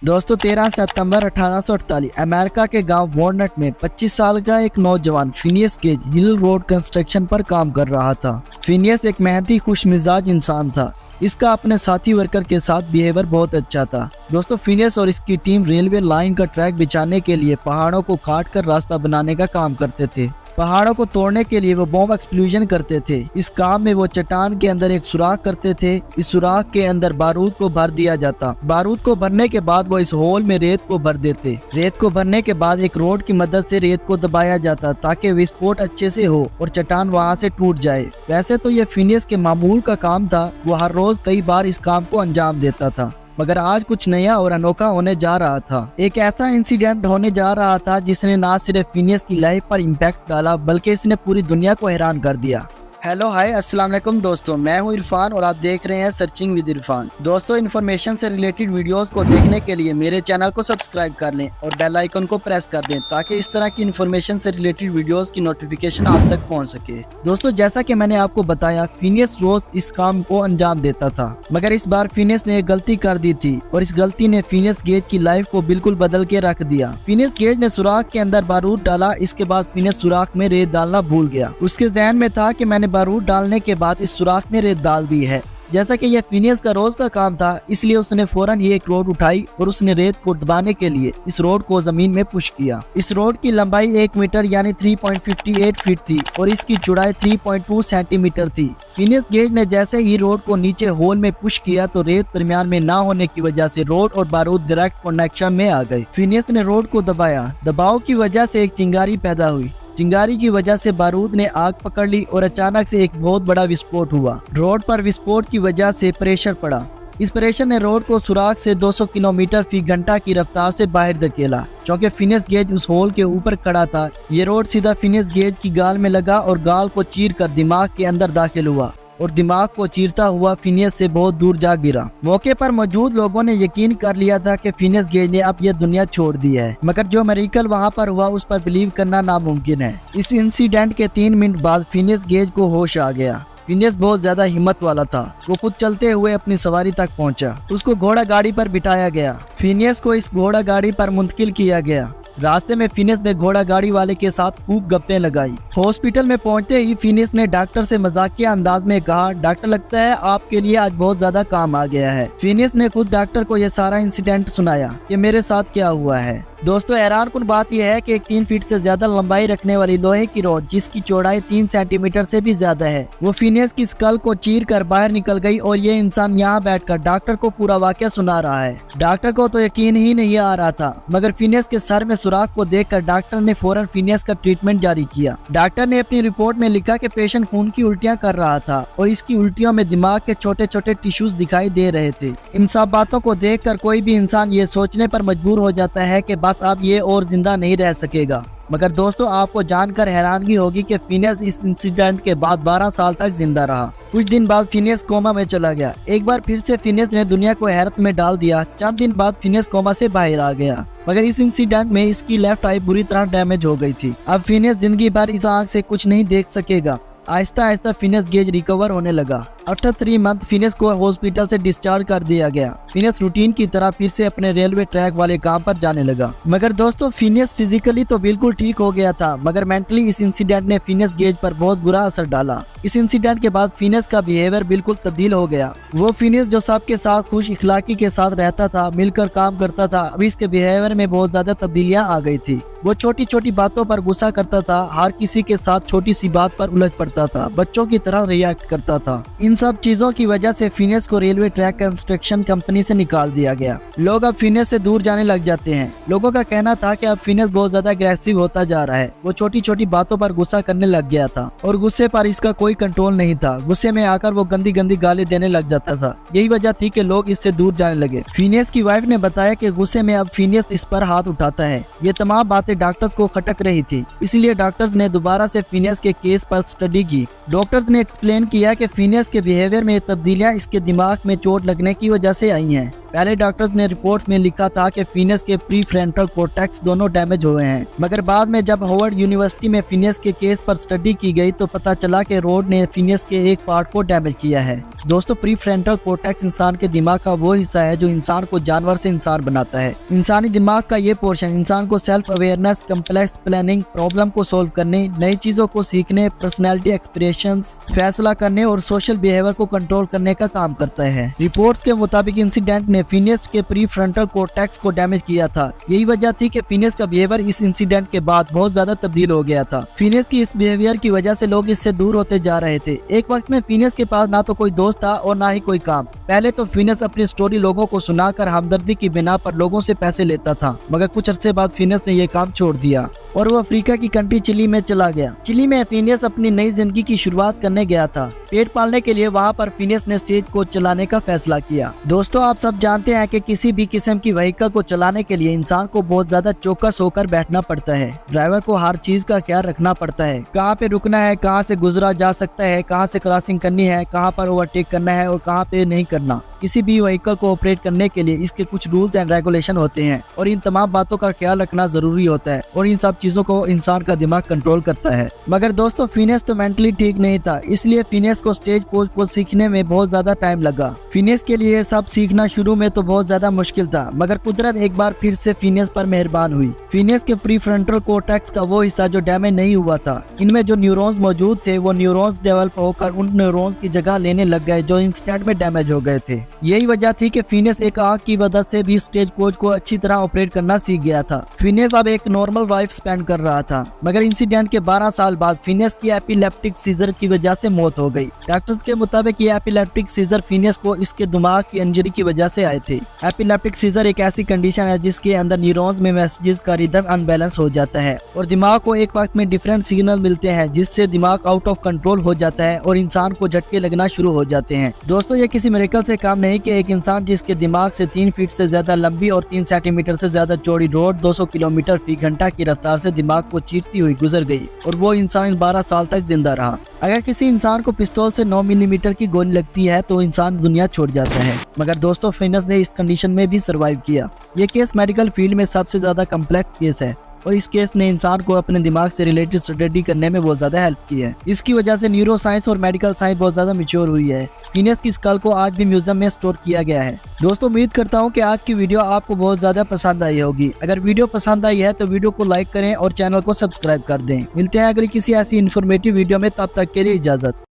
दोस्तों 13 सितंबर 1848 अमेरिका के गांव वॉलनट में 25 साल का एक नौजवान फिनियस गेज हिल रोड कंस्ट्रक्शन पर काम कर रहा था। फिनियस एक मेहनती खुश मिजाज इंसान था। इसका अपने साथी वर्कर के साथ बिहेवियर बहुत अच्छा था। दोस्तों फिनियस और इसकी टीम रेलवे लाइन का ट्रैक बिछाने के लिए पहाड़ों को काट कर रास्ता बनाने का काम करते थे। पहाड़ों को तोड़ने के लिए वो बॉम्ब एक्सप्लोजन करते थे। इस काम में वो चट्टान के अंदर एक सुराख करते थे। इस सुराख के अंदर बारूद को भर दिया जाता। बारूद को भरने के बाद वो इस होल में रेत को भर देते। रेत को भरने के बाद एक रोड की मदद से रेत को दबाया जाता ताकि विस्फोट अच्छे से हो और चट्टान वहाँ से टूट जाए। वैसे तो ये फिनियस के मामूल का काम था। वो हर रोज कई बार इस काम को अंजाम देता था, मगर आज कुछ नया और अनोखा होने जा रहा था। एक ऐसा इंसिडेंट होने जा रहा था जिसने ना सिर्फ फिनियस की लाइफ पर इम्पैक्ट डाला बल्कि इसने पूरी दुनिया को हैरान कर दिया। हेलो हाय अस्सलाम वालेकुम दोस्तों, मैं हूं इरफान और आप देख रहे हैं सर्चिंग विद इरफान। दोस्तों इन्फॉर्मेशन से रिलेटेड वीडियोस को देखने के लिए मेरे चैनल को सब्सक्राइब कर लें और बेल आइकन को प्रेस कर दें ताकि इस तरह की इन्फॉर्मेशन से रिलेटेड वीडियोस की नोटिफिकेशन आप तक पहुंच सके। दोस्तों जैसा कि मैंने आपको बताया, फिनियस रोज इस काम को अंजाम देता था, मगर इस बार फिनियस ने एक गलती कर दी थी और इस गलती ने फिनियस गेज की लाइफ को बिल्कुल बदल के रख दिया। फिनियस गेज ने सुराख के अंदर बारूद डाला। इसके बाद फिनियस सुराख में रेत डालना भूल गया। उसके जहन में था कि मैंने बारूद डालने के बाद इस सुराख में रेत डाल दी है। जैसा कि यह फिनियस का रोज का काम था, इसलिए उसने फौरन ये एक रोड उठाई और उसने रेत को दबाने के लिए इस रोड को जमीन में पुश किया। इस रोड की लंबाई 1 मीटर यानी 3.58 फीट थी और इसकी चौड़ाई 3.2 सेंटीमीटर थी। फिनियस गेज ने जैसे ही रोड को नीचे होल में पुश किया तो रेत दरमियान में ना होने की वजह से रोड और बारूद डायरेक्ट कनेक्शन में आ गए। फिनियस ने रोड को दबाया। दबाव की वजह से एक चिंगारी पैदा हुई। चिंगारी की वजह से बारूद ने आग पकड़ ली और अचानक से एक बहुत बड़ा विस्फोट हुआ। रोड पर विस्फोट की वजह से प्रेशर पड़ा। इस प्रेशर ने रोड को सुराख से 200 किलोमीटर फी घंटा की रफ्तार से बाहर धकेला। क्योंकि फिनियस गेज उस होल के ऊपर खड़ा था, ये रोड सीधा फिनियस गेज की गाल में लगा और गाल को चीर कर दिमाग के अंदर दाखिल हुआ और दिमाग को चीरता हुआ फिनियस से बहुत दूर जा गिरा। मौके पर मौजूद लोगों ने यकीन कर लिया था कि फिनियस गेज ने अब यह दुनिया छोड़ दी है, मगर जो मेरेकल वहां पर हुआ उस पर बिलीव करना नामुमकिन है। इस इंसिडेंट के 3 मिनट बाद फिनियस गेज को होश आ गया। फिनियस बहुत ज्यादा हिम्मत वाला था। वो खुद चलते हुए अपनी सवारी तक पहुंचा। उसको घोड़ा गाड़ी पर बिठाया गया। फिनियस को इस घोड़ा गाड़ी पर मुंतकिल किया गया। रास्ते में फिनियस ने घोड़ा गाड़ी वाले के साथ खूब गप्पे लगाई। हॉस्पिटल में पहुंचते ही फिनियस ने डॉक्टर से मजाकिया अंदाज में कहा, डॉक्टर लगता है आपके लिए आज बहुत ज्यादा काम आ गया है। फिनियस ने खुद डॉक्टर को यह सारा इंसिडेंट सुनाया कि मेरे साथ क्या हुआ है। दोस्तों हैरानकुन बात यह है कि एक 3 फीट से ज्यादा लंबाई रखने वाली लोहे की रॉड जिसकी चौड़ाई 3 सेंटीमीटर से भी ज्यादा है, वो फिनियस की स्कल को चीर कर बाहर निकल गई और ये इंसान यहाँ बैठकर डॉक्टर को पूरा वाकया सुना रहा है। डॉक्टर को तो यकीन ही नहीं आ रहा था, मगर फिनियस के सर में सुराख को देखकर डॉक्टर ने फौरन फिनियस का ट्रीटमेंट जारी किया। डॉक्टर ने अपनी रिपोर्ट में लिखा कि पेशेंट खून की उल्टियां कर रहा था और इसकी उल्टियों में दिमाग के छोटे छोटे टिश्यूज दिखाई दे रहे थे। इन सब बातों को देखकर कोई भी इंसान ये सोचने पर मजबूर हो जाता है कि बस अब ये और जिंदा नहीं रह सकेगा। मगर दोस्तों आपको जानकर हैरानगी होगी कि फिनियस इस इंसिडेंट के बाद 12 साल तक जिंदा रहा। कुछ दिन बाद फिनियस कोमा में चला गया। एक बार फिर से फिनियस ने दुनिया को हैरत में डाल दिया। चंद दिन बाद फिनियस कोमा से बाहर आ गया, मगर इस इंसिडेंट में इसकी लेफ्ट आई बुरी तरह डैमेज हो गई थी। अब फिनियस जिंदगी भर इस आंख से कुछ नहीं देख सकेगा। Aahista Aahista Phineas Gage recover होने लगा। आफ्टर 3 मंथ फिनियस को हॉस्पिटल से डिस्चार्ज कर दिया गया। फिनियस रूटीन की तरह फिर से अपने रेलवे ट्रैक वाले काम पर जाने लगा। मगर दोस्तों फिनियस फिजिकली तो बिल्कुल ठीक हो गया था, मगर मेंटली इस इंसिडेंट ने फिनियस गेज पर बहुत बुरा असर डाला। इस इंसिडेंट के बाद फिनियस का बिहेवियर बिल्कुल तब्दील हो गया। वो फिनियस जो सबके साथ खुश इखलाकी के साथ रहता था, मिलकर काम करता था, अब इसके बिहेवियर में बहुत ज्यादा तब्दीलियां आ गई थी। वो छोटी छोटी बातों पर गुस्सा करता था, हर किसी के साथ छोटी सी बात पर उलझ पड़ता था, बच्चों की तरह रिएक्ट करता था। इन सब चीजों की वजह से फिनियस को रेलवे ट्रैक कंस्ट्रक्शन कंपनी से निकाल दिया गया। लोग अब फिनियस से दूर जाने लग जाते हैं। लोगों का कहना था कि अब फिनियस बहुत ज्यादा अग्रेसिव होता जा रहा है। वो छोटी छोटी बातों पर गुस्सा करने लग गया था और गुस्से पर इसका कोई कंट्रोल नहीं था। गुस्से में आकर वो गंदी गंदी गाली देने लग जाता था। यही वजह थी कि लोग इससे दूर जाने लगे। फिनियस की वाइफ ने बताया कि गुस्से में अब फिनियस इस पर हाथ उठाता है। ये तमाम बातें डॉक्टर्स को खटक रही थी, इसलिए डॉक्टर्स ने दोबारा से फिनियस के केस पर स्टडी की। डॉक्टर्स ने एक्सप्लेन किया कि फिनियस के बिहेवियर में तब्दीलियां इसके दिमाग में चोट लगने की वजह से आई हैं। पहले डॉक्टर्स ने रिपोर्ट्स में लिखा था कि फिनियस के प्री फ्रंटल कॉर्टेक्स दोनों डैमेज हुए हैं, मगर बाद में जब हार्वर्ड यूनिवर्सिटी में फिनियस के केस पर स्टडी की गई तो पता चला कि रोड ने फिनियस के एक पार्ट को डैमेज किया है। दोस्तों, प्री फ्रंटल कॉर्टेक्स इंसान के दिमाग का वो हिस्सा है जो इंसान को जानवर से इंसान बनाता है। इंसानी दिमाग का ये पोर्शन इंसान को self awareness, complex planning, problem को सोल्व करने, नई चीजों को सीखने, पर्सनैलिटी एक्सप्रेशंस, फैसला करने और सोशल बिहेवियर को कंट्रोल करने का काम करता है। रिपोर्ट्स के मुताबिक इंसिडेंट ने फिनियस के प्री फ्रंटल कॉर्टेक्स को डैमेज किया था। यही वजह थी कि फिनियस का बिहेवियर इस इंसिडेंट के बाद बहुत ज्यादा तब्दील हो गया था। फिनियस की इस बिहेवियर की वजह से लोग इससे दूर होते जा रहे थे। एक वक्त में फिनियस के पास ना तो कोई दोस्त था और ना ही कोई काम। पहले तो फिनियस अपनी स्टोरी लोगों को सुनाकर हमदर्दी की बिना पर लोगों से पैसे लेता था, मगर कुछ अरसे बाद फिनियस ने यह काम छोड़ दिया और वो अफ्रीका की कंट्री चिली में चला गया। चिली में फिनियस अपनी नई जिंदगी की शुरुआत करने गया था। पेट पालने के लिए वहाँ पर फिनियस ने स्टेज को चलाने का फैसला किया। दोस्तों, आप सब जानते हैं कि किसी भी किस्म की व्हीकल को चलाने के लिए इंसान को बहुत ज्यादा चौकस होकर बैठना पड़ता है। ड्राइवर को हर चीज का ख्याल रखना पड़ता है, कहाँ पे रुकना है, कहाँ से गुजरा जा सकता है, कहाँ से क्रॉसिंग करनी है, कहाँ पर ओवरटेक करना है और कहाँ पे नहीं करना। किसी भी व्हीकल को ऑपरेट करने के लिए इसके कुछ रूल्स एंड रेगुलेशन होते हैं और इन तमाम बातों का ख्याल रखना जरूरी होता है और इन सब चीजों को इंसान का दिमाग कंट्रोल करता है। मगर दोस्तों, फिनियस तो मेंटली ठीक नहीं था, इसलिए फिनियस को स्टेज कोच को सीखने में बहुत ज्यादा टाइम लगा। फिनियस के लिए सब सीखना शुरू में तो बहुत ज्यादा मुश्किल था, मगर कुदरत एक बार फिर से फिनियस पर मेहरबान हुई। फिनियस के प्री फ्रंटल कॉर्टेक्स का वो हिस्सा जो डैमेज नहीं हुआ था, इनमें जो न्यूरॉन्स मौजूद थे वो न्यूरॉन्स डेवलप होकर उन न्यूरॉन्स की जगह लेने लग गए जो इंस्टेंट में डैमेज हो गए थे। यही वजह थी कि फिनियस एक आंख की मदद से भी स्टेज कोच को अच्छी तरह ऑपरेट करना सीख गया था। फिनियस अब एक नॉर्मल लाइफ स्पेंड कर रहा था, मगर इंसिडेंट के 12 साल बाद फिनियस की एपिलेप्टिक सीजर की वजह से मौत हो गई। डॉक्टर्स के मुताबिक ये एपिलेप्टिक सीजर फिनियस को इसके दिमाग की इंजरी की वजह से आए थे। एपिलेप्टिक सीजर एक ऐसी कंडीशन है जिसके अंदर न्यूरॉन्स में मैसेजेस का रिदम अनबैलेंस हो जाता है और दिमाग को एक वक्त में डिफरेंट सिग्नल मिलते हैं, जिससे दिमाग आउट ऑफ कंट्रोल हो जाता है और इंसान को झटके लगना शुरू हो जाते हैं। दोस्तों, ये किसी मिरेकल से काम नहीं कि एक इंसान जिसके दिमाग से 3 फीट से ज्यादा लंबी और 3 सेंटीमीटर से ज्यादा चौड़ी रोड 200 किलोमीटर फी घंटा की रफ्तार से दिमाग को चीरती हुई गुजर गई और वो इंसान 12 साल तक जिंदा रहा। अगर किसी इंसान को पिस्तौल से 9 मिलीमीटर की गोली लगती है तो इंसान दुनिया छोड़ जाता है, मगर दोस्तों फिनियस ने इस कंडीशन में भी सर्वाइव किया। ये केस मेडिकल फील्ड में सबसे ज्यादा कम्प्लेक्स केस है और इस केस ने इंसान को अपने दिमाग से रिलेटेड स्टडी करने में बहुत ज्यादा हेल्प की है। इसकी वजह से न्यूरो साइंस और मेडिकल साइंस बहुत ज्यादा मैच्योर हुई है। फिनियस की स्कल को आज भी म्यूजियम में स्टोर किया गया है। दोस्तों, उम्मीद करता हूँ कि आज की वीडियो आपको बहुत ज्यादा पसंद आई होगी। अगर वीडियो पसंद आई है तो वीडियो को लाइक करें और चैनल को सब्सक्राइब कर दें। मिलते हैं अगली किसी ऐसी इन्फॉर्मेटिव वीडियो में, तब तक के लिए इजाजत।